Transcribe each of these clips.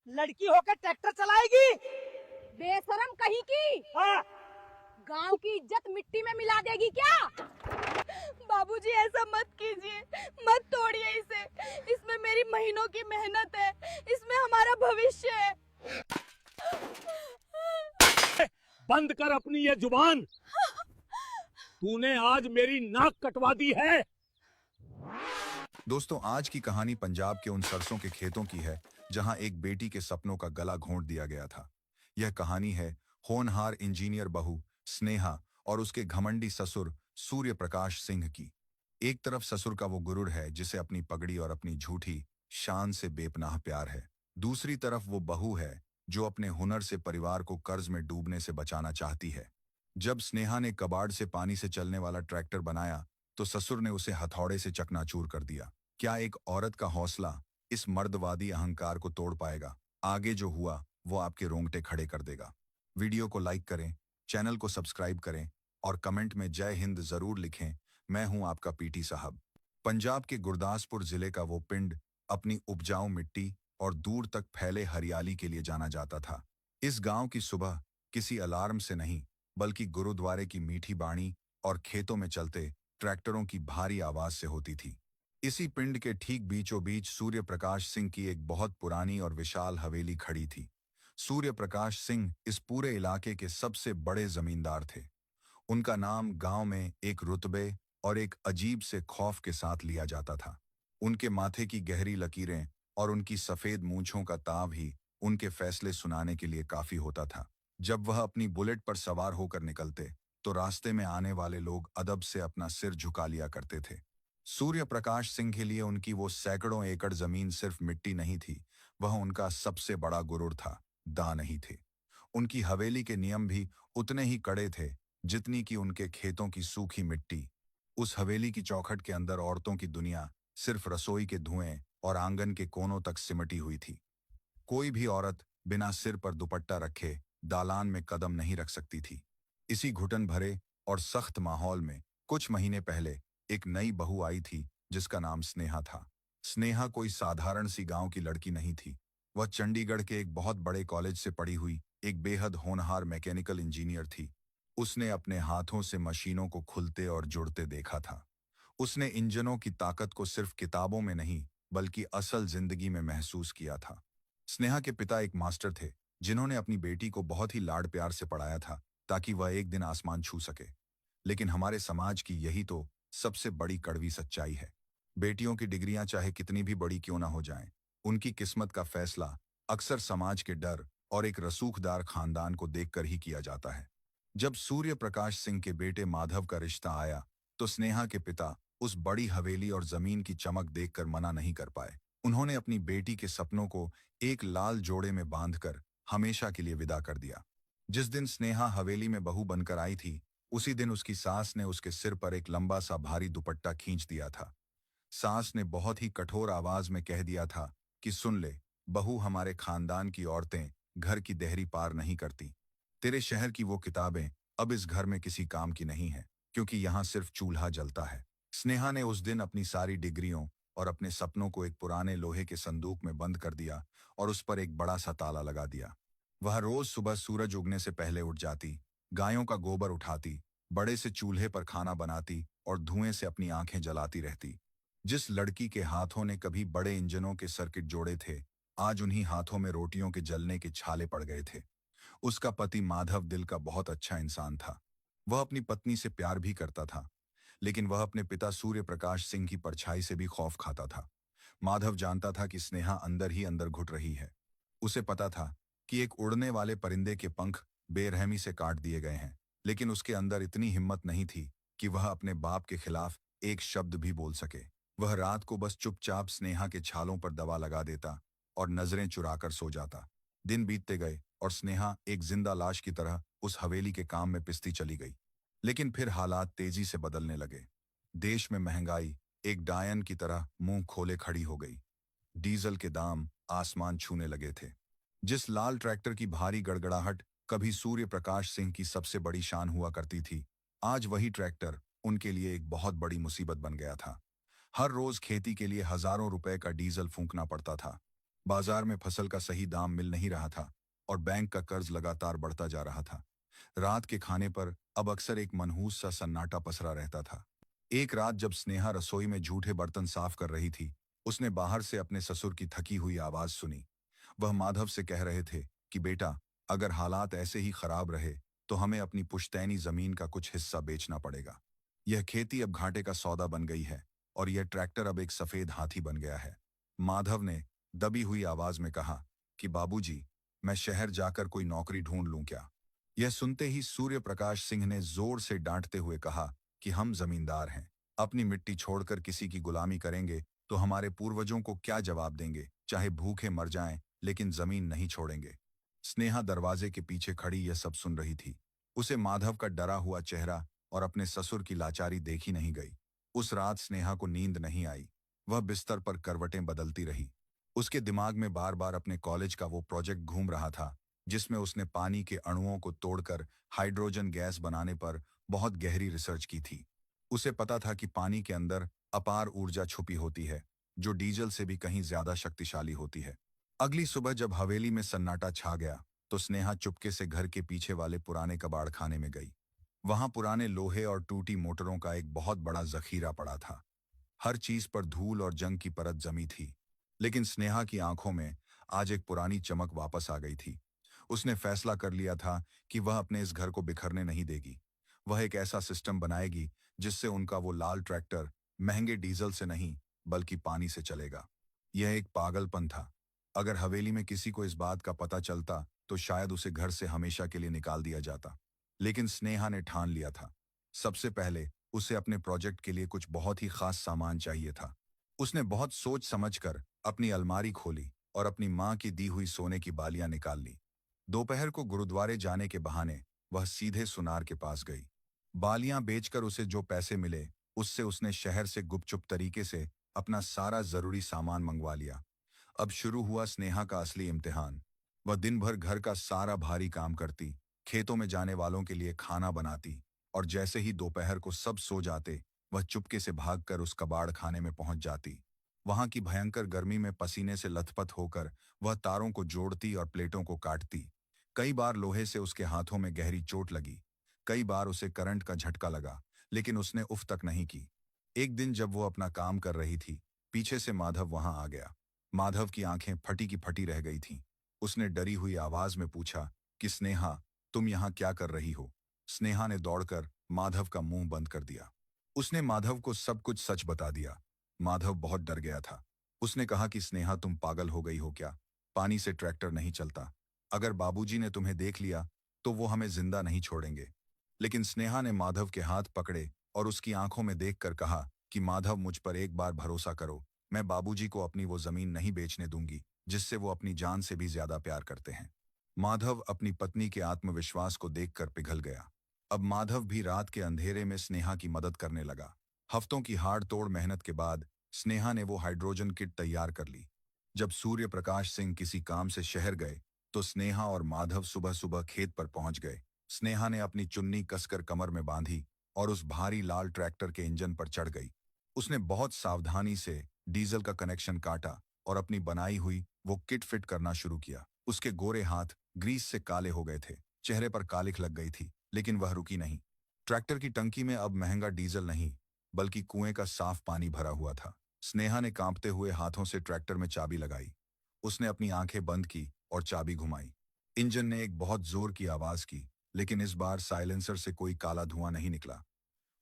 लड़की होकर ट्रैक्टर चलाएगी? बेशरम कहीं की। हाँ। गांव की इज्जत मिट्टी में मिला देगी क्या? बाबूजी ऐसा मत कीजिए, मत तोड़िए इसे। इसमें मेरी महीनों की मेहनत है, इसमें हमारा भविष्य है। बंद कर अपनी ये जुबान। तूने आज मेरी नाक कटवा दी है। दोस्तों, आज की कहानी पंजाब के उन सरसों के खेतों की है जहां एक बेटी के सपनों का गला घोंट दिया गया था। यह कहानी है होनहार इंजीनियर बहू स्नेहा और उसके घमंडी ससुर सूर्य प्रकाश सिंह की। एक तरफ ससुर का वो गुरुर है जिसे अपनी पगड़ी और अपनी झूठी शान से बेपनाह प्यार है। दूसरी तरफ वो बहू है जो अपने हुनर से परिवार को कर्ज में डूबने से बचाना चाहती है। जब स्नेहा ने कबाड़ से पानी से चलने वाला ट्रैक्टर बनाया तो ससुर ने उसे हथौड़े से चकनाचूर कर दिया। क्या एक औरत का हौसला इस मर्दवादी अहंकार को तोड़ पाएगा? आगे जो हुआ वो आपके रोंगटे खड़े कर देगा। वीडियो को लाइक करें, चैनल को सब्सक्राइब करें और कमेंट में जय हिंद जरूर लिखें। मैं हूं आपका पीटी साहब। पंजाब के गुरदासपुर जिले का वो पिंड अपनी उपजाऊ मिट्टी और दूर तक फैले हरियाली के लिए जाना जाता था। इस गांव की सुबह किसी अलार्म से नहीं बल्कि गुरुद्वारे की मीठी बाणी और खेतों में चलते ट्रैक्टरों की भारी आवाज से होती थी। इसी पिंड के ठीक बीचों बीच सूर्य प्रकाश सिंह की एक बहुत पुरानी और विशाल हवेली खड़ी थी। सूर्य प्रकाश सिंह इस पूरे इलाके के सबसे बड़े जमींदार थे। उनका नाम गांव में एक रुतबे और एक अजीब से खौफ के साथ लिया जाता था। उनके माथे की गहरी लकीरें और उनकी सफेद मूंछों का ताव ही उनके फैसले सुनाने के लिए काफी होता था। जब वह अपनी बुलेट पर सवार होकर निकलते तो रास्ते में आने वाले लोग अदब से अपना सिर झुका लिया करते थे। सूर्य प्रकाश सिंह के लिए उनकी वो सैकड़ों एकड़ जमीन सिर्फ मिट्टी नहीं थी, वह उनका सबसे बड़ा गुरूर था, दां नहीं थे। उनकी हवेली के नियम भी उतने ही कड़े थे जितनी कि उनके खेतों की सूखी मिट्टी। उस हवेली की चौखट के अंदर औरतों की दुनिया सिर्फ रसोई के धुएं और आंगन के कोनों तक सिमटी हुई थी। कोई भी औरत बिना सिर पर दुपट्टा रखे दालान में कदम नहीं रख सकती थी। इसी घुटन भरे और सख्त माहौल में कुछ महीने पहले एक नई बहू आई थी जिसका नाम स्नेहा था। स्नेहा कोई साधारण सी गांव की लड़की नहीं थी। वह चंडीगढ़ के एक बहुत बड़े कॉलेज से पढ़ी हुई एक बेहद होनहार मैकेनिकल इंजीनियर थी। उसने अपने हाथों से मशीनों को खुलते और जुड़ते देखा था। उसने इंजनों की ताकत को सिर्फ किताबों में नहीं बल्कि असल जिंदगी में महसूस किया था। स्नेहा के पिता एक मास्टर थे जिन्होंने अपनी बेटी को बहुत ही लाड प्यार से पढ़ाया था ताकि वह एक दिन आसमान छू सके। लेकिन हमारे समाज की यही तो सबसे बड़ी कड़वी सच्चाई है। बेटियों की डिग्रियां चाहे कितनी भी बड़ी क्यों ना हो जाएं, उनकी किस्मत का फैसला अक्सर समाज के डर और एक रसूखदार खानदान को देखकर ही किया जाता है। जब सूर्य प्रकाश सिंह के बेटे माधव का रिश्ता आया तो स्नेहा के पिता उस बड़ी हवेली और जमीन की चमक देखकर मना नहीं कर पाए। उन्होंने अपनी बेटी के सपनों को एक लाल जोड़े में बांधकर हमेशा के लिए विदा कर दिया। जिस दिन स्नेहा हवेली में बहू बनकर आई थी उसी दिन उसकी सास ने उसके सिर पर एक लंबा सा भारी दुपट्टा खींच दिया था। सास ने बहुत ही कठोर आवाज में कह दिया था कि सुन ले बहू, हमारे खानदान की औरतें घर की देहरी पार नहीं करती। तेरे शहर की वो किताबें अब इस घर में किसी काम की नहीं है क्योंकि यहाँ सिर्फ चूल्हा जलता है। स्नेहा ने उस दिन अपनी सारी डिग्रियों और अपने सपनों को एक पुराने लोहे के संदूक में बंद कर दिया और उस पर एक बड़ा सा ताला लगा दिया। वह रोज सुबह सूरज उगने से पहले उठ जाती, गायों का गोबर उठाती, बड़े से चूल्हे पर खाना बनाती और धुएं से अपनी आंखें जलाती रहती। जिस लड़की के हाथों ने कभी बड़े इंजनों के सर्किट जोड़े थे, आज उन्हीं हाथों में रोटियों के जलने के छाले पड़ गए थे। उसका पति माधव दिल का बहुत अच्छा इंसान था। वह अपनी पत्नी से प्यार भी करता था, लेकिन वह अपने पिता सूर्य प्रकाश सिंह की परछाई से भी खौफ खाता था। माधव जानता था कि स्नेहा अंदर ही अंदर घुट रही है। उसे पता था कि एक उड़ने वाले परिंदे के पंख बेरहमी से काट दिए गए हैं, लेकिन उसके अंदर इतनी हिम्मत नहीं थी कि वह अपने बाप के खिलाफ एक शब्द भी बोल सके। वह रात को बस चुपचाप स्नेहा के छालों पर दवा लगा देता और नजरें चुराकर सो जाता। दिन बीतते गए और स्नेहा एक जिंदा लाश की तरह उस हवेली के काम में पिसती चली गई। लेकिन फिर हालात तेजी से बदलने लगे। देश में महंगाई एक डायन की तरह मुंह खोले खड़ी हो गई। डीजल के दाम आसमान छूने लगे थे। जिस लाल ट्रैक्टर की भारी गड़गड़ाहट कभी सूर्य प्रकाश सिंह की सबसे बड़ी शान हुआ करती थी, आज वही ट्रैक्टर उनके लिए एक बहुत बड़ी मुसीबत बन गया था। हर रोज खेती के लिए हजारों रुपए का डीजल फूंकना पड़ता था। बाजार में फसल का सही दाम मिल नहीं रहा था और बैंक का कर्ज लगातार बढ़ता जा रहा था। रात के खाने पर अब अक्सर एक मनहूस सा सन्नाटा पसरा रहता था। एक रात जब स्नेहा रसोई में जूठे बर्तन साफ कर रही थी, उसने बाहर से अपने ससुर की थकी हुई आवाज सुनी। वह माधव से कह रहे थे कि बेटा, अगर हालात ऐसे ही खराब रहे तो हमें अपनी पुश्तैनी जमीन का कुछ हिस्सा बेचना पड़ेगा। यह खेती अब घाटे का सौदा बन गई है और यह ट्रैक्टर अब एक सफेद हाथी बन गया है। माधव ने दबी हुई आवाज में कहा कि बाबूजी, मैं शहर जाकर कोई नौकरी ढूंढ लूं क्या? यह सुनते ही सूर्य प्रकाश सिंह ने जोर से डांटते हुए कहा कि हम जमींदार हैं, अपनी मिट्टी छोड़कर किसी की गुलामी करेंगे तो हमारे पूर्वजों को क्या जवाब देंगे? चाहे भूखे मर जाएं, लेकिन जमीन नहीं छोड़ेंगे। स्नेहा दरवाजे के पीछे खड़ी यह सब सुन रही थी। उसे माधव का डरा हुआ चेहरा और अपने ससुर की लाचारी देखी नहीं गई। उस रात स्नेहा को नींद नहीं आई। वह बिस्तर पर करवटें बदलती रही। उसके दिमाग में बार बार अपने कॉलेज का वो प्रोजेक्ट घूम रहा था जिसमें उसने पानी के अणुओं को तोड़कर हाइड्रोजन गैस बनाने पर बहुत गहरी रिसर्च की थी। उसे पता था कि पानी के अंदर अपार ऊर्जा छुपी होती है जो डीजल से भी कहीं ज्यादा शक्तिशाली होती है। अगली सुबह जब हवेली में सन्नाटा छा गया तो स्नेहा चुपके से घर के पीछे वाले पुराने कबाड़ खाने में गई। वहां पुराने लोहे और टूटी मोटरों का एक बहुत बड़ा जखीरा पड़ा था। हर चीज पर धूल और जंग की परत जमी थी, लेकिन स्नेहा की आंखों में आज एक पुरानी चमक वापस आ गई थी। उसने फैसला कर लिया था कि वह अपने इस घर को बिखरने नहीं देगी। वह एक ऐसा सिस्टम बनाएगी जिससे उनका वो लाल ट्रैक्टर महंगे डीजल से नहीं बल्कि पानी से चलेगा। यह एक पागलपन था। अगर हवेली में किसी को इस बात का पता चलता तो शायद उसे घर से हमेशा के लिए निकाल दिया जाता। लेकिन स्नेहा ने ठान लिया था। सबसे पहले उसे अपने प्रोजेक्ट के लिए कुछ बहुत ही खास सामान चाहिए था। उसने बहुत सोच समझकर अपनी अलमारी खोली और अपनी माँ की दी हुई सोने की बालियां निकाल ली। दोपहर को गुरुद्वारे जाने के बहाने वह सीधे सुनार के पास गई। बालियां बेचकर उसे जो पैसे मिले उससे उसने शहर से गुपचुप तरीके से अपना सारा जरूरी सामान मंगवा लिया। अब शुरू हुआ स्नेहा का असली इम्तिहान। वह दिन भर घर का सारा भारी काम करती, खेतों में जाने वालों के लिए खाना बनाती और जैसे ही दोपहर को सब सो जाते वह चुपके से भागकर उस कबाड़ खाने में पहुंच जाती। वहां की भयंकर गर्मी में पसीने से लथपथ होकर वह तारों को जोड़ती और प्लेटों को काटती। कई बार लोहे से उसके हाथों में गहरी चोट लगी, कई बार उसे करंट का झटका लगा, लेकिन उसने उफ तक नहीं की। एक दिन जब वो अपना काम कर रही थी, पीछे से माधव वहां आ गया। माधव की आंखें फटी की फटी रह गई थीं। उसने डरी हुई आवाज में पूछा कि स्नेहा, तुम यहाँ क्या कर रही हो? स्नेहा ने दौड़कर माधव का मुंह बंद कर दिया। उसने माधव को सब कुछ सच बता दिया। माधव बहुत डर गया था। उसने कहा कि स्नेहा, तुम पागल हो गई हो क्या? पानी से ट्रैक्टर नहीं चलता। अगर बाबूजी ने तुम्हें देख लिया तो वो हमें जिंदा नहीं छोड़ेंगे। लेकिन स्नेहा ने माधव के हाथ पकड़े और उसकी आंखों में देखकर कहा कि माधव, मुझ पर एक बार भरोसा करो। मैं बाबूजी को अपनी वो जमीन नहीं बेचने दूंगी जिससे वो अपनी जान से भी ज्यादा प्यार करते हैं। माधव अपनी पत्नी के आत्मविश्वास को देखकर पिघल गया। अब माधव भी रात के अंधेरे में स्नेहा की मदद करने लगा। हफ्तों की हाड़ तोड़ मेहनत के बाद स्नेहा ने वो हाइड्रोजन किट तैयार कर ली। जब सूर्य प्रकाश सिंह किसी काम से शहर गए तो स्नेहा और माधव सुबह सुबह खेत पर पहुंच गए। स्नेहा ने अपनी चुन्नी कसकर कमर में बांधी और उस भारी लाल ट्रैक्टर के इंजन पर चढ़ गई। उसने बहुत सावधानी से डीजल का कनेक्शन काटा और अपनी बनाई हुई वो किट फिट करना शुरू किया। उसके गोरे हाथ ग्रीस से काले हो गए थे, चेहरे पर कालिख लग गई थी, लेकिन वह रुकी नहीं। ट्रैक्टर की टंकी में अब महंगा डीजल नहीं बल्कि कुएं का साफ पानी भरा हुआ था। स्नेहा ने कांपते हुए हाथों से ट्रैक्टर में चाबी लगाई। उसने अपनी आंखें बंद की और चाबी घुमाई। इंजन ने एक बहुत जोर की आवाज की, लेकिन इस बार साइलेंसर से कोई काला धुआं नहीं निकला।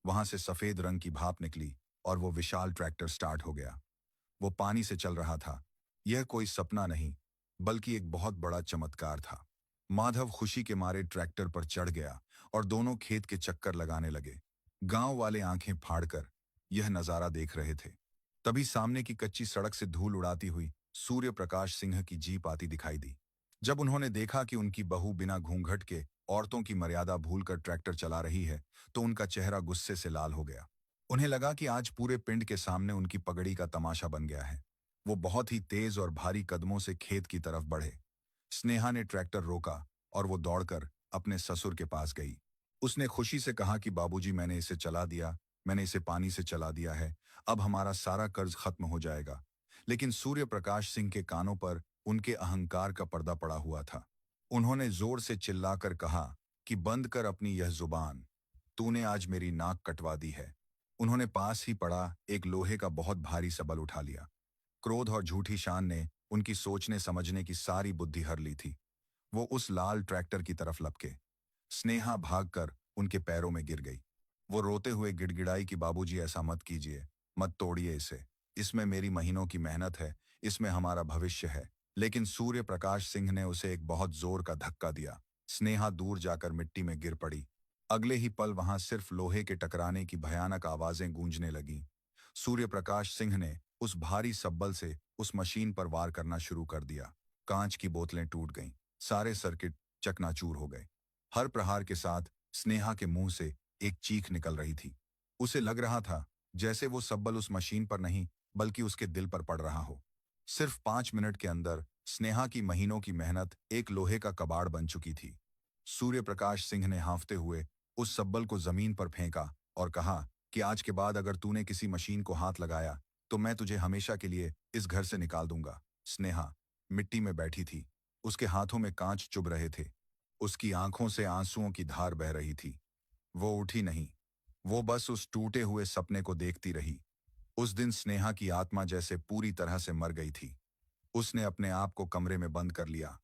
वहां से सफेद रंग की भाप निकली और वो विशाल ट्रैक्टर स्टार्ट हो गया। वो पानी से चल रहा था। यह कोई सपना नहीं बल्कि एक बहुत बड़ा चमत्कार था। माधव खुशी के मारे ट्रैक्टर पर चढ़ गया और दोनों खेत के चक्कर लगाने लगे। गांव वाले आंखें फाड़कर यह नजारा देख रहे थे। तभी सामने की कच्ची सड़क से धूल उड़ाती हुई सूर्य प्रकाश सिंह की जीप आती दिखाई दी। जब उन्होंने देखा कि उनकी बहू बिना घूंघट के औरतों की मर्यादा भूलकर ट्रैक्टर चला रही है तो उनका चेहरा गुस्से से लाल हो गया। उन्हें लगा कि आज पूरे पिंड के सामने उनकी पगड़ी का तमाशा बन गया है। वो बहुत ही तेज और भारी कदमों से खेत की तरफ बढ़े। स्नेहा ने ट्रैक्टर रोका और वो दौड़कर अपने ससुर के पास गई। उसने खुशी से कहा कि बाबूजी, मैंने इसे चला दिया, मैंने इसे पानी से चला दिया है। अब हमारा सारा कर्ज खत्म हो जाएगा। लेकिन सूर्य प्रकाश सिंह के कानों पर उनके अहंकार का पर्दा पड़ा हुआ था। उन्होंने जोर से चिल्लाकर कहा कि बंद कर अपनी यह जुबान, तूने आज मेरी नाक कटवा दी है। उन्होंने पास ही पड़ा एक लोहे का बहुत भारी सबल उठा लिया। क्रोध और झूठी शान ने उनकी सोचने समझने की सारी बुद्धि हर ली थी। वो उस लाल ट्रैक्टर की तरफ लपके। स्नेहा भागकर उनके पैरों में गिर गई। वो रोते हुए गिड़गिड़ाई कि बाबूजी ऐसा मत कीजिए, मत तोड़िए इसे। इसमें मेरी महीनों की मेहनत है, इसमें हमारा भविष्य है। लेकिन सूर्य प्रकाश सिंह ने उसे एक बहुत जोर का धक्का दिया। स्नेहा दूर जाकर मिट्टी में गिर पड़ी। अगले ही पल वहां सिर्फ लोहे के टकराने की भयानक आवाजें गूंजने लगीं। सूर्य प्रकाश सिंह ने उस भारी सब्बल से उस मशीन पर वार करना शुरू कर दिया। कांच की बोतलें टूट गईं, सारे सर्किट चकनाचूर हो गए। हर प्रहार के साथ स्नेहा के मुंह से एक चीख निकल रही थी। उसे लग रहा था जैसे वो सब्बल उस मशीन पर नहीं बल्कि उसके दिल पर पड़ रहा हो। सिर्फ 5 मिनट के अंदर स्नेहा की महीनों की मेहनत एक लोहे का कबाड़ बन चुकी थी। सूर्य प्रकाश सिंह ने हांफते हुए उस सब्बल को जमीन पर फेंका और कहा कि आज के बाद अगर तूने किसी मशीन को हाथ लगाया तो मैं तुझे हमेशा के लिए इस घर से निकाल दूंगा। स्नेहा मिट्टी में बैठी थी। उसके हाथों में कांच चुभ रहे थे। उसकी आंखों से आंसुओं की धार बह रही थी। वो उठी नहीं। वो बस उस टूटे हुए सपने को देखती रही। उस दिन स्नेहा की आत्मा जैसे पूरी तरह से मर गई थी। उसने अपने आप को कमरे में बंद कर लिया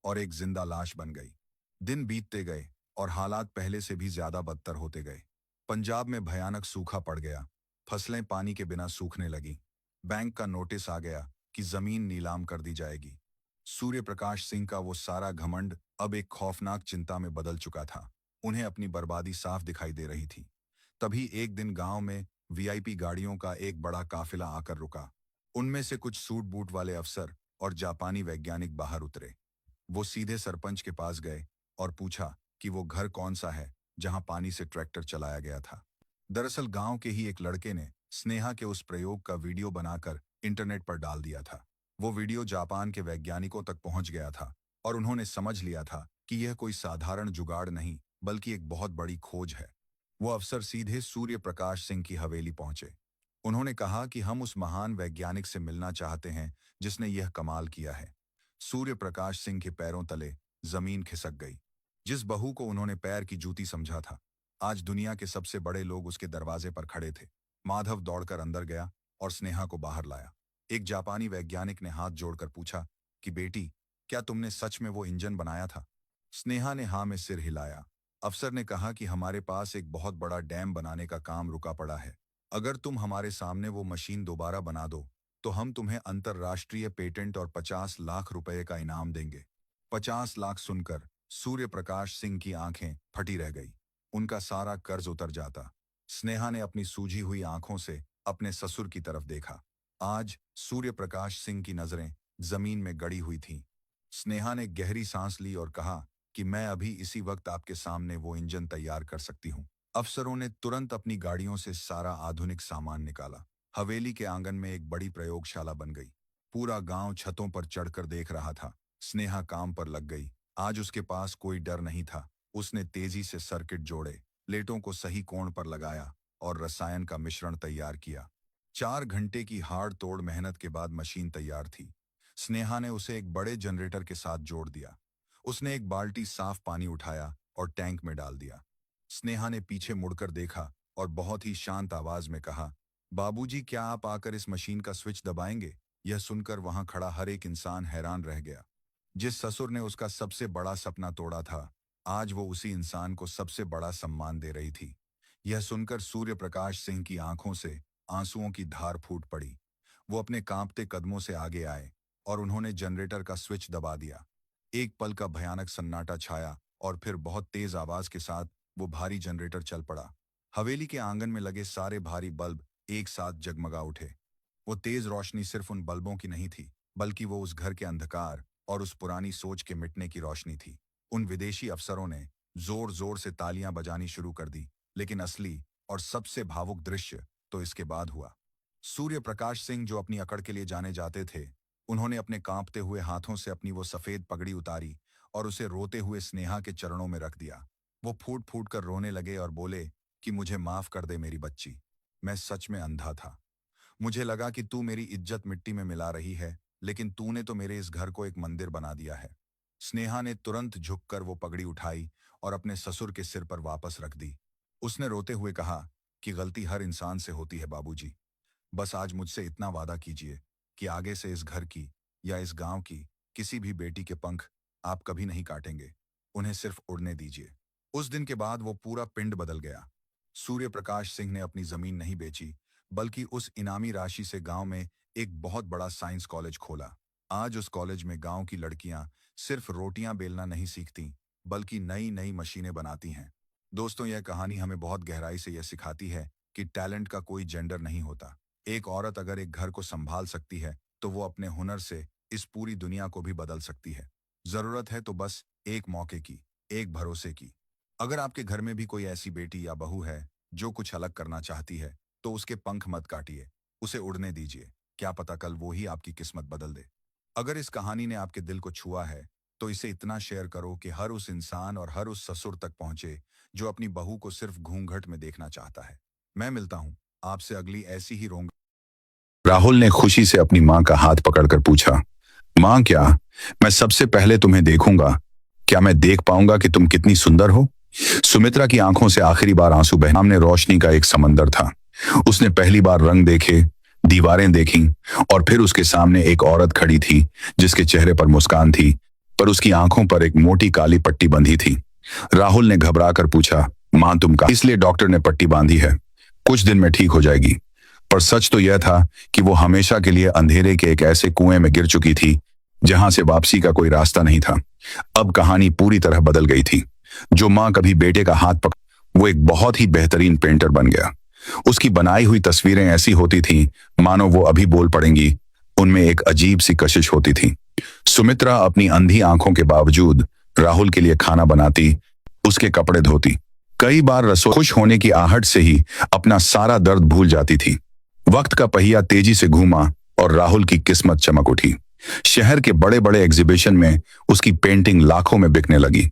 और एक जिंदा लाश बन गई। दिन बीतते गए और हालात पहले से भी ज्यादा बदतर होते गए। पंजाब में भयानक सूखा पड़ गया। फसलें पानी के बिना सूखने लगीं। बैंक का नोटिस आ गया कि जमीन नीलाम कर दी जाएगी। सूर्य प्रकाश सिंह का वो सारा घमंड अब एक खौफनाक चिंता में बदल चुका था। उन्हें अपनी बर्बादी साफ दिखाई दे रही थी। तभी एक दिन गांव में वीआईपी गाड़ियों का एक बड़ा काफिला आकर रुका। उनमें से कुछ सूट बूट वाले अफसर और जापानी वैज्ञानिक बाहर उतरे। वो सीधे सरपंच के पास गए और पूछा कि वो घर कौन सा है जहां पानी से ट्रैक्टर चलाया गया था। दरअसल गांव के ही एक लड़के ने स्नेहा के उस प्रयोग का वीडियो बनाकर इंटरनेट पर डाल दिया था। वो वीडियो जापान के वैज्ञानिकों तक पहुंच गया था और उन्होंने समझ लिया था कि यह कोई साधारण जुगाड़ नहीं बल्कि एक बहुत बड़ी खोज है। वो अफसर सीधे सूर्य प्रकाश सिंह की हवेली पहुंचे। उन्होंने कहा कि हम उस महान वैज्ञानिक से मिलना चाहते हैं जिसने यह कमाल किया है। सूर्य प्रकाश सिंह के पैरों तले जमीन खिसक गई। जिस बहू को उन्होंने पैर की जूती समझा था, आज दुनिया के सबसे बड़े लोग उसके दरवाजे पर खड़े थे। माधव दौड़कर अंदर गया और स्नेहा को बाहर लाया। एक जापानी वैज्ञानिक ने हाथ जोड़कर पूछा कि बेटी, क्या तुमने सच में वो इंजन बनाया था? स्नेहा ने हाँ में सिर हिलाया। अफसर ने कहा कि हमारे पास एक बहुत बड़ा डैम बनाने का काम रुका पड़ा है। अगर तुम हमारे सामने वो मशीन दोबारा बना दो तो हम तुम्हें अंतर्राष्ट्रीय पेटेंट और 50 लाख रुपए का इनाम देंगे। 50 लाख सुनकर सूर्य प्रकाश सिंह की आंखें फटी रह गई। उनका सारा कर्ज उतर जाता। स्नेहा ने अपनी सूजी हुई आंखों से अपने ससुर की तरफ देखा। आज सूर्य प्रकाश सिंह की नजरें जमीन में गड़ी हुई थीं। स्नेहा ने गहरी सांस ली और कहा कि मैं अभी इसी वक्त आपके सामने वो इंजन तैयार कर सकती हूँ। अफसरों ने तुरंत अपनी गाड़ियों से सारा आधुनिक सामान निकाला। हवेली के आंगन में एक बड़ी प्रयोगशाला बन गई। पूरा गांव छतों पर चढ़कर देख रहा था। स्नेहा काम पर लग गई। आज उसके पास कोई डर नहीं था। उसने तेजी से सर्किट जोड़े, प्लेटों को सही कोण पर लगाया और रसायन का मिश्रण तैयार किया। 4 घंटे की हाड़ तोड़ मेहनत के बाद मशीन तैयार थी। स्नेहा ने उसे एक बड़े जनरेटर के साथ जोड़ दिया। उसने एक बाल्टी साफ पानी उठाया और टैंक में डाल दिया। स्नेहा ने पीछे मुड़कर देखा और बहुत ही शांत आवाज में कहा, बाबूजी, क्या आप आकर इस मशीन का स्विच दबाएंगे? यह सुनकर वहां खड़ा हर एक इंसान हैरान रह गया। जिस ससुर ने उसका सबसे बड़ा सपना तोड़ा था, आज वो उसी इंसान को सबसे बड़ा सम्मान दे रही थी। यह सुनकर सूर्य प्रकाश सिंह की आंखों से आंसुओं की धार फूट पड़ी। वो अपने कांपते कदमों से आगे आए और उन्होंने जनरेटर का स्विच दबा दिया। एक पल का भयानक सन्नाटा छाया और फिर बहुत तेज आवाज के साथ वो भारी जनरेटर चल पड़ा। हवेली के आंगन में लगे सारे भारी बल्ब एक साथ जगमगा उठे। वो तेज रोशनी सिर्फ उन बल्बों की नहीं थी, बल्कि वो उस घर के अंधकार और उस पुरानी सोच के मिटने की रोशनी थी। उन विदेशी अफसरों ने जोर जोर से तालियां बजानी शुरू कर दी, लेकिन असली और सबसे भावुक दृश्य तो इसके बाद हुआ। सूर्य प्रकाश सिंह, जो अपनी अकड़ के लिए जाने जाते थे, उन्होंने अपने कांपते हुए हाथों से अपनी वो सफेद पगड़ी उतारी और उसे रोते हुए स्नेहा के चरणों में रख दिया। वो फूट फूट कर रोने लगे और बोले कि मुझे माफ कर दे मेरी बच्ची, मैं सच में अंधा था। मुझे लगा कि तू मेरी इज्जत मिट्टी में मिला रही है, लेकिन तूने तो मेरे इस घर को एक मंदिर बना दिया है। स्नेहा ने तुरंत झुककर वो पगड़ी उठाई और अपने ससुर के सिर पर वापस रख दी। उसने रोते हुए कहा कि गलती हर इंसान से होती है बाबूजी। बस आज मुझसे इतना वादा कीजिए कि आगे से इस घर की या इस गांव की किसी भी बेटी के पंख आप कभी नहीं काटेंगे। उन्हें सिर्फ उड़ने दीजिए। उस दिन के बाद वो पूरा पिंड बदल गया। सूर्य प्रकाश सिंह ने अपनी जमीन नहीं बेची, बल्कि उस इनामी राशि से गांव में एक बहुत बड़ा साइंस कॉलेज खोला। आज उस कॉलेज में गांव की लड़कियां सिर्फ रोटियां बेलना नहीं सीखती, बल्कि नई नई मशीनें बनाती हैं। दोस्तों, यह कहानी हमें बहुत गहराई से यह सिखाती है कि टैलेंट का कोई जेंडर नहीं होता। एक औरत अगर एक घर को संभाल सकती है तो वो अपने हुनर से इस पूरी दुनिया को भी बदल सकती है। जरूरत है तो बस एक मौके की, एक भरोसे की। अगर आपके घर में भी कोई ऐसी बेटी या बहू है जो कुछ अलग करना चाहती है, तो उसके पंख मत काटिए, उसे उड़ने दीजिए। क्या पता कल वो ही आपकी किस्मत बदल दे। अगर इस कहानी ने आपके दिल को छुआ है तो इसे इतना शेयर करो कि हर उस इंसान और हर उस ससुर तक पहुंचे जो अपनी बहू को सिर्फ घूंघट में देखना चाहता है। मैं मिलता हूं आपसे अगली ऐसी ही रोंग। राहुल ने खुशी से अपनी मां का हाथ पकड़कर पूछा, मां क्या मैं सबसे पहले तुम्हें देखूंगा? क्या मैं देख पाऊंगा कि तुम कितनी सुंदर हो? सुमित्रा की आंखों से आखिरी बार आंसू बहे। सामने रोशनी का एक समंदर था। उसने पहली बार रंग देखे, दीवारें देखीं, और फिर उसके सामने एक औरत खड़ी थी जिसके चेहरे पर मुस्कान थी, पर उसकी आंखों पर एक मोटी काली पट्टी बंधी थी। राहुल ने घबराकर पूछा, मां तुम कहाँ? इसलिए डॉक्टर ने पट्टी बांधी है, कुछ दिन में ठीक हो जाएगी। पर सच तो यह था कि वो हमेशा के लिए अंधेरे के एक ऐसे कुएं में गिर चुकी थी जहां से वापसी का कोई रास्ता नहीं था। अब कहानी पूरी तरह बदल गई थी। जो मां कभी बेटे का हाथ पकड़, वो एक बहुत ही बेहतरीन पेंटर बन गया। उसकी बनाई हुई तस्वीरें ऐसी होती थीं मानो वो अभी बोल पड़ेंगी। उनमें एक अजीब सी कशिश होती थी। सुमित्रा अपनी अंधी आंखों के बावजूद राहुल के लिए खाना बनाती, उसके कपड़े धोती, कई बार रसोई। खुश होने की आहट से ही अपना सारा दर्द भूल जाती थी। वक्त का पहिया तेजी से घूमा और राहुल की किस्मत चमक उठी। शहर के बड़े बड़े एग्जीबिशन में उसकी पेंटिंग लाखों में बिकने लगी।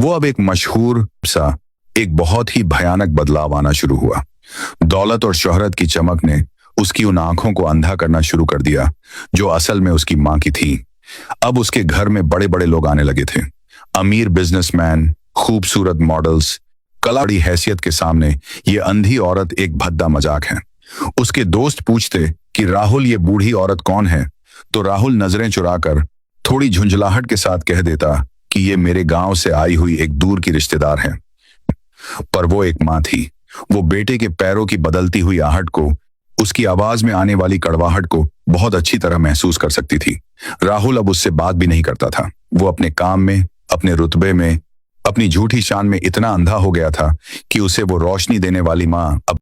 वो अब एक मशहूर सा, एक बहुत ही भयानक बदलाव आना शुरू हुआ। दौलत और शोहरत की चमक ने उसकी उन आंखों को अंधा करना शुरू कर दिया जो असल में उसकी मां की थी। अब उसके घर में बड़े बड़े लोग आने लगे थे। अमीर बिजनेसमैन, खूबसूरत मॉडल्स। कला बड़ी हैसियत के सामने ये अंधी औरत एक भद्दा मजाक है। उसके दोस्त पूछते कि राहुल ये बूढ़ी औरत कौन है, तो राहुल नजरें चुराकर थोड़ी झुंझलाहट के साथ कह देता कि ये मेरे गांव से आई हुई एक दूर की रिश्तेदार है। पर वो एक मां थी। वो बेटे के पैरों की बदलती हुई आहट को, उसकी आवाज में आने वाली कड़वाहट को बहुत अच्छी तरह महसूस कर सकती थी। राहुल अब उससे बात भी नहीं करता था। वो अपने काम में, अपने रुतबे में, अपनी झूठी शान में इतना अंधा हो गया था कि उसे वो रोशनी देने वाली मां अब